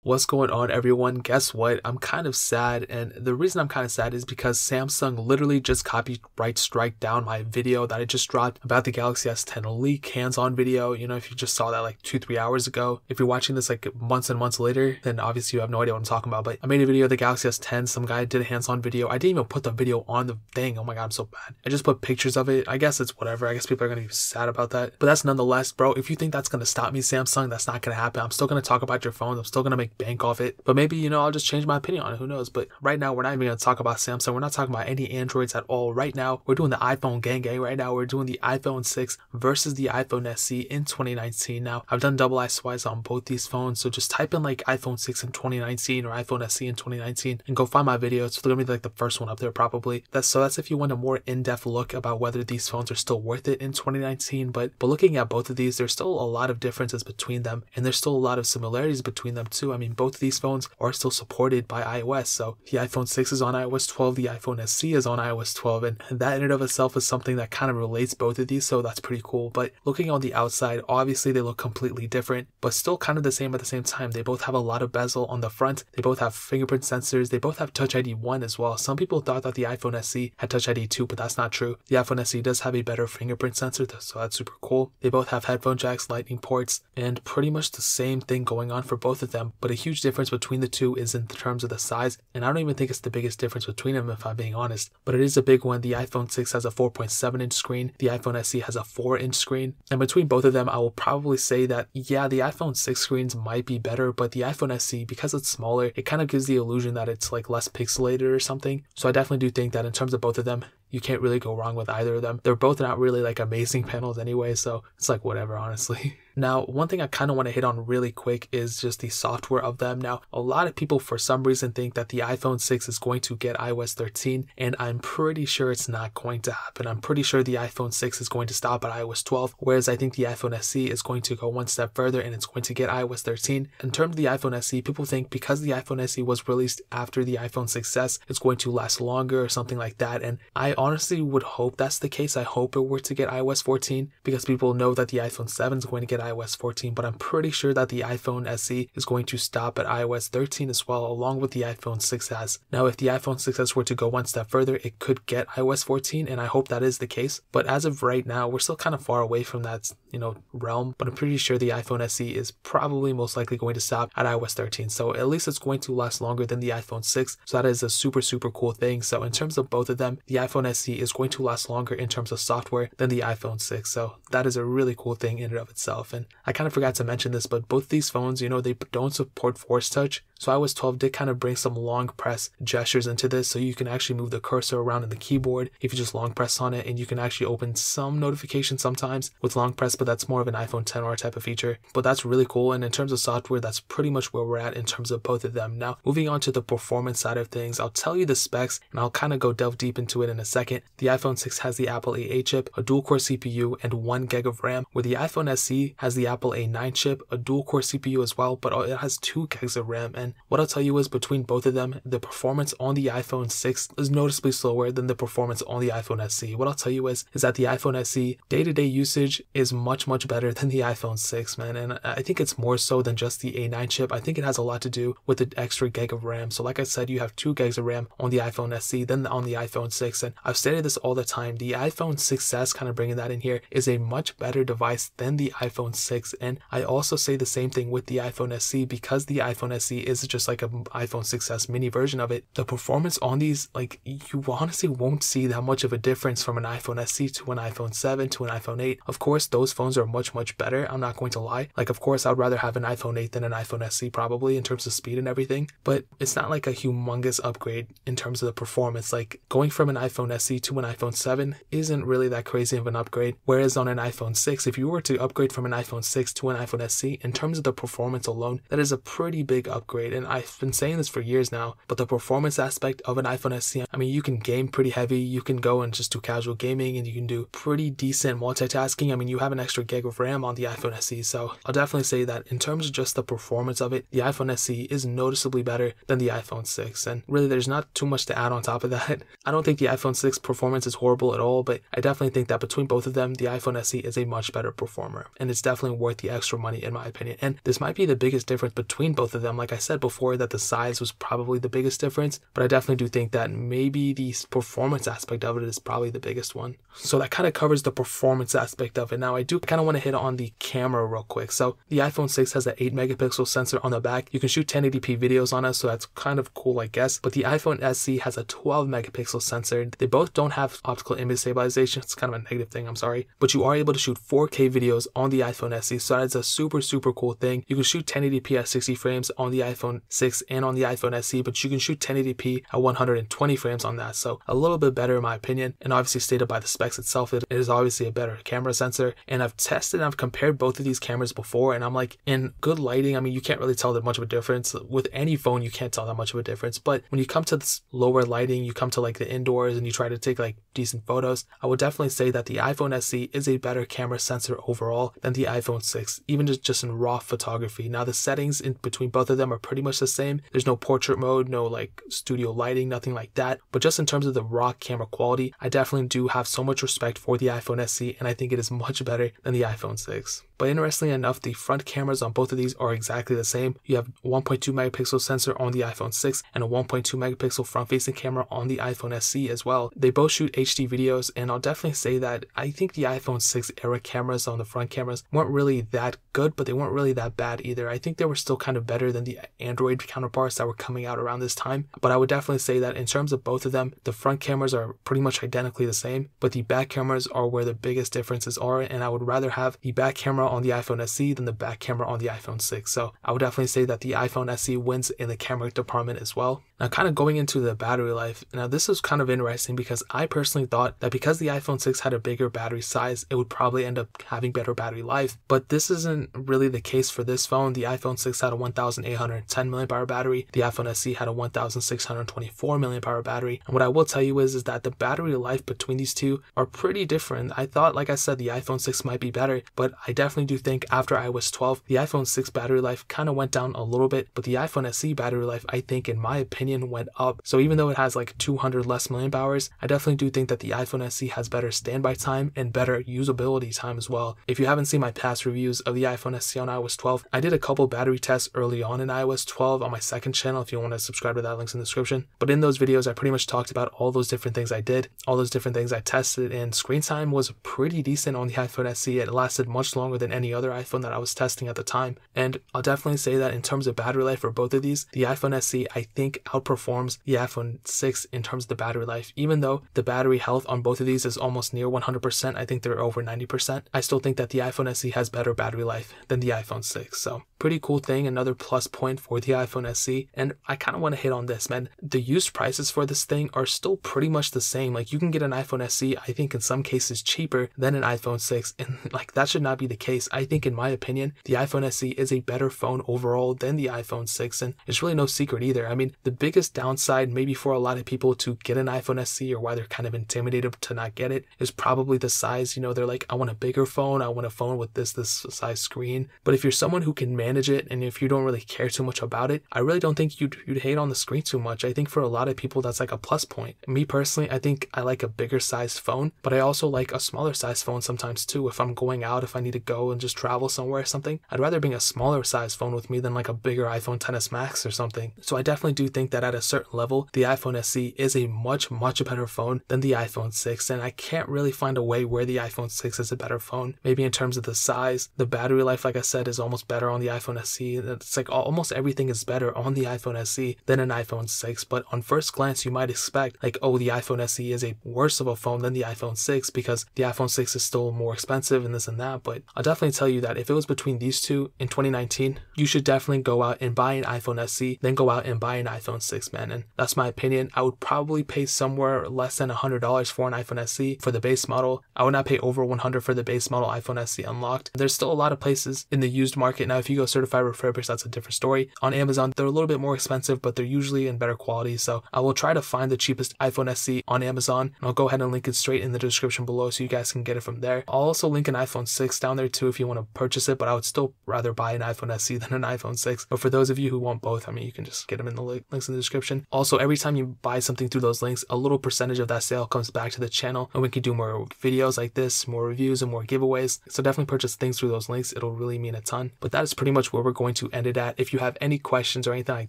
What's going on, everyone? Guess what? I'm kind of sad, and the reason I'm kind of sad is because Samsung literally just copyright strike down my video that I just dropped about the Galaxy S10 leak hands-on video. You know, if you just saw that like 2-3 hours ago, if you're watching this like months and months later, then obviously you have no idea what I'm talking about. But I made a video of the Galaxy S10. Some guy did a hands-on video. I didn't even put the video on the thing. Oh my god, I'm so bad. I just put pictures of it. I guess it's whatever. I guess people are gonna be sad about that, but that's nonetheless, bro. If you think that's gonna stop me, Samsung, that's not gonna happen. I'm still gonna talk about your phones. I'm still gonna make bank off it, but maybe, you know, I'll just change my opinion on it. Who knows? But right now, we're not even gonna talk about Samsung. We're not talking about any Androids at all. Right now, we're doing the iPhone gang. Right now, we're doing the iPhone 6 versus the iPhone SE in 2019. Now, I've done double eye swipes on both these phones, so just type in like iPhone 6 in 2019 or iPhone SE in 2019 and go find my video. It's gonna be like the first one up there probably. That's if you want a more in-depth look about whether these phones are still worth it in 2019. But looking at both of these, there's still a lot of differences between them, and there's still a lot of similarities between them too. I mean, both of these phones are still supported by iOS. So the iPhone 6 is on iOS 12, the iPhone SE is on iOS 12, and that in and of itself is something that kind of relates both of these, so that's pretty cool. But looking on the outside, obviously they look completely different, but still kind of the same at the same time. They both have a lot of bezel on the front, they both have fingerprint sensors, they both have Touch ID 1 as well. Some people thought that the iPhone SE had Touch ID 2, but that's not true. The iPhone SE does have a better fingerprint sensor, so that's super cool. They both have headphone jacks, lightning ports, and pretty much the same thing going on for both of them, but a huge difference between the two is in terms of the size, and I don't even think it's the biggest difference between them if I'm being honest, but it is a big one. The iPhone 6 has a 4.7-inch screen, the iPhone SE has a 4-inch screen, and between both of them, I will probably say that, yeah, the iPhone 6 screens might be better, but the iPhone SE, because it's smaller, it kind of gives the illusion that it's like less pixelated or something, so I definitely do think that in terms of both of them, you can't really go wrong with either of them. They're both not really like amazing panels anyway, so it's like whatever, honestly. Now, one thing I kind of want to hit on really quick is just the software of them. Now, a lot of people for some reason think that the iPhone 6 is going to get iOS 13, and I'm pretty sure it's not going to happen. I'm pretty sure the iPhone 6 is going to stop at iOS 12, whereas I think the iPhone SE is going to go one step further and it's going to get iOS 13. In terms of the iPhone SE, people think because the iPhone SE was released after the iPhone 6s, it's going to last longer or something like that, and I honestly would hope that's the case. I hope it were to get iOS 14 because people know that the iPhone 7 is going to get iOS 14, but I'm pretty sure that the iPhone SE is going to stop at iOS 13 as well, along with the iPhone 6s. Now, if the iPhone 6s were to go one step further, it could get iOS 14, and I hope that is the case, but as of right now, we're still kind of far away from that, you know, realm, but I'm pretty sure the iPhone SE is probably most likely going to stop at iOS 13, so at least it's going to last longer than the iPhone 6, so that is a super cool thing. So in terms of both of them, the iPhone SE is going to last longer in terms of software than the iPhone 6, so that is a really cool thing in and of itself. And I kind of forgot to mention this, but both these phones, you know, they don't support Force Touch, so iOS 12 did kind of bring some long press gestures into this, so you can actually move the cursor around in the keyboard if you just long press on it, and you can actually open some notifications sometimes with long press, but that's more of an iPhone XR type of feature. But that's really cool, and in terms of software, that's pretty much where we're at in terms of both of them. Now, moving on to the performance side of things, I'll tell you the specs, and I'll kind of go delve deep into it in a second. The iPhone 6 has the Apple A8 chip, a dual-core CPU, and 1 GB of RAM, where the iPhone SE has the Apple A9 chip, a dual-core CPU as well, but it has 2 GB of RAM. And what I'll tell you is between both of them, the performance on the iPhone 6 is noticeably slower than the performance on the iPhone SE. What I'll tell you is that the iPhone SE day-to-day usage is much better than the iPhone 6, man, and I think it's more so than just the A9 chip. I think it has a lot to do with the extra gig of RAM. So like I said, you have 2 gigs of RAM on the iPhone SE than on the iPhone 6, and I've stated this all the time, the iPhone 6s, kind of bringing that in here, is a much better device than the iPhone 6, and I also say the same thing with the iPhone SE, because the iPhone SE is just like an iPhone 6s mini version of it. The performance on these, like, you honestly won't see that much of a difference from an iPhone SE to an iPhone 7 to an iPhone 8. Of course, those phones are much better, I'm not going to lie. Like, of course, I'd rather have an iPhone 8 than an iPhone SE probably in terms of speed and everything, but it's not like a humongous upgrade in terms of the performance. Like, going from an iPhone SE to an iPhone 7 isn't really that crazy of an upgrade, whereas on an iPhone 6, if you were to upgrade from an iPhone 6 to an iPhone SE, in terms of the performance alone, that is a pretty big upgrade. And I've been saying this for years now, but the performance aspect of an iPhone SE, I mean, you can game pretty heavy, you can go and just do casual gaming, and you can do pretty decent multitasking. I mean, you have an extra gig of RAM on the iPhone SE, so I'll definitely say that in terms of just the performance of it, the iPhone SE is noticeably better than the iPhone 6, and really there's not too much to add on top of that. I don't think the iPhone 6 performance is horrible at all, but I definitely think that between both of them, the iPhone SE is a much better performer, and it's definitely worth the extra money in my opinion. And this might be the biggest difference between both of them. Like I said, said before that the size was probably the biggest difference, but I definitely do think that maybe the performance aspect of it is probably the biggest one. So that kind of covers the performance aspect of it. Now I do kind of want to hit on the camera real quick. So the iPhone 6 has an 8 megapixel sensor on the back. You can shoot 1080p videos on it, so that's kind of cool, I guess. But the iPhone SE has a 12 megapixel sensor. They both don't have optical image stabilization. It's kind of a negative thing, I'm sorry. But you are able to shoot 4K videos on the iPhone SE, so that's a super cool thing. You can shoot 1080p at 60 frames on the iPhone 6 and on the iPhone SE, but you can shoot 1080p at 120 frames on that, so a little bit better in my opinion. And obviously stated by the specs itself, it is obviously a better camera sensor. And I've tested and I've compared both of these cameras before, and I'm like, in good lighting, I mean, you can't really tell that much of a difference. With any phone, you can't tell that much of a difference, but when you come to this lower lighting, you come to like the indoors and you try to take like decent photos, I would definitely say that the iPhone SE is a better camera sensor overall than the iPhone 6, even just in raw photography. Now the settings in between both of them are pretty much the same. There's no portrait mode, no like studio lighting, nothing like that. But just in terms of the raw camera quality, I definitely do have so much respect for the iPhone SE, and I think it is much better than the iPhone 6. But interestingly enough, the front cameras on both of these are exactly the same. You have 1.2 megapixel sensor on the iPhone 6 and a 1.2 megapixel front-facing camera on the iPhone SE as well. They both shoot HD videos, and I'll definitely say that I think the iPhone 6 era cameras on the front cameras weren't really that good, but they weren't really that bad either. I think they were still kind of better than the Android counterparts that were coming out around this time. But I would definitely say that in terms of both of them, the front cameras are pretty much identically the same, but the back cameras are where the biggest differences are, and I would rather have the back camera on the iPhone SE than the back camera on the iPhone 6. So I would definitely say that the iPhone SE wins in the camera department as well. Now kind of going into the battery life, now this is kind of interesting because I personally thought that because the iPhone 6 had a bigger battery size, it would probably end up having better battery life, but this isn't really the case for this phone. The iPhone 6 had a 1810 mAh battery, the iPhone SE had a 1624 mAh battery, and what I will tell you is that the battery life between these two are pretty different. I thought, like I said, the iPhone 6 might be better, but I definitely do think after iOS 12, the iPhone 6 battery life kind of went down a little bit, but the iPhone SE battery life, I think, in my opinion, went up. So even though it has like 200 less milliamp hours, I definitely do think that the iPhone SE has better standby time and better usability time as well. If you haven't seen my past reviews of the iPhone SE on iOS 12, I did a couple battery tests early on in iOS 12 on my second channel. If you want to subscribe to that, link's in the description. But in those videos, I pretty much talked about all those different things I did, all those different things I tested, and screen time was pretty decent on the iPhone SE. It lasted much longer than any other iPhone that I was testing at the time. And I'll definitely say that in terms of battery life for both of these, the iPhone SE, I think, outperforms the iPhone 6 in terms of the battery life. Even though the battery health on both of these is almost near 100%, I think they're over 90%, I still think that the iPhone SE has better battery life than the iPhone 6. So pretty cool thing, another plus point for the iPhone SE. And I kind of want to hit on this, man. The used prices for this thing are still pretty much the same. Like you can get an iPhone SE, I think in some cases cheaper than an iPhone 6, and like that should not be the case. I think in my opinion, the iPhone SE is a better phone overall than the iPhone 6, and it's really no secret either. I mean, the biggest downside maybe for a lot of people to get an iPhone SE, or why they're kind of intimidated to not get it, is probably the size. You know, they're like, I want a bigger phone, I want a phone with this size screen. But if you're someone who can manage it, and if you don't really care too much about it, I really don't think you'd hate on the screen too much. I think for a lot of people that's like a plus point. Me personally, I think I like a bigger sized phone, but I also like a smaller sized phone sometimes too. If I'm going out, if I need to go and just travel somewhere or something, I'd rather bring a smaller sized phone with me than like a bigger iPhone XS Max or something. So I definitely do think that at a certain level, the iPhone SE is a much better phone than the iPhone 6, and I can't really find a way where the iPhone 6 is a better phone. Maybe in terms of the size, the battery life, like I said, is almost better on the iPhone SE. It's like almost everything is better on the iPhone SE than an iPhone 6, but on first glance, you might expect like, oh, the iPhone SE is a worse of a phone than the iPhone 6 because the iPhone 6 is still more expensive and this and that. But I'll definitely tell you that if it was between these two in 2019, you should definitely go out and buy an iPhone SE, then go out and buy an iPhone 6, man. And that's my opinion. I would probably pay somewhere less than $100 for an iPhone SE for the base model. I would not pay over $100 for the base model iPhone SE unlocked. There's still a lot of places in the used market. Now, if you go certified refurbished, that's a different story. On Amazon, they're a little bit more expensive, but they're usually in better quality. So I will try to find the cheapest iPhone SE on Amazon, and I'll go ahead and link it straight in the description below so you guys can get it from there. I'll also link an iPhone 6 down there too if you want to purchase it, but I would still rather buy an iPhone SE than an iPhone 6. But for those of you who want both, I mean, you can just get them in the links in the description. Also, every time you buy something through those links, a little percentage of that sale comes back to the channel, and we can do more videos like this, more reviews, and more giveaways. So definitely purchase things through those links. It'll really mean a ton. But that is pretty much much where we're going to end it at. If you have any questions or anything like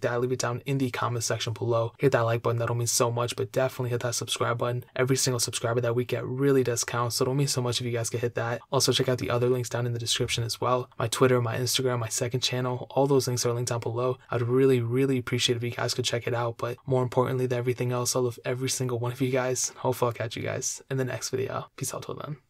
that, leave it down in the comment section below. Hit that like button, that'll mean so much, but definitely hit that subscribe button. Every single subscriber that we get really does count, so it'll mean so much if you guys could hit that. Also, check out the other links down in the description as well. My Twitter, my Instagram, my second channel, all those links are linked down below. I'd really appreciate if you guys could check it out, but more importantly than everything else, I love every single one of you guys. Hopefully I'll catch you guys in the next video. Peace out till then.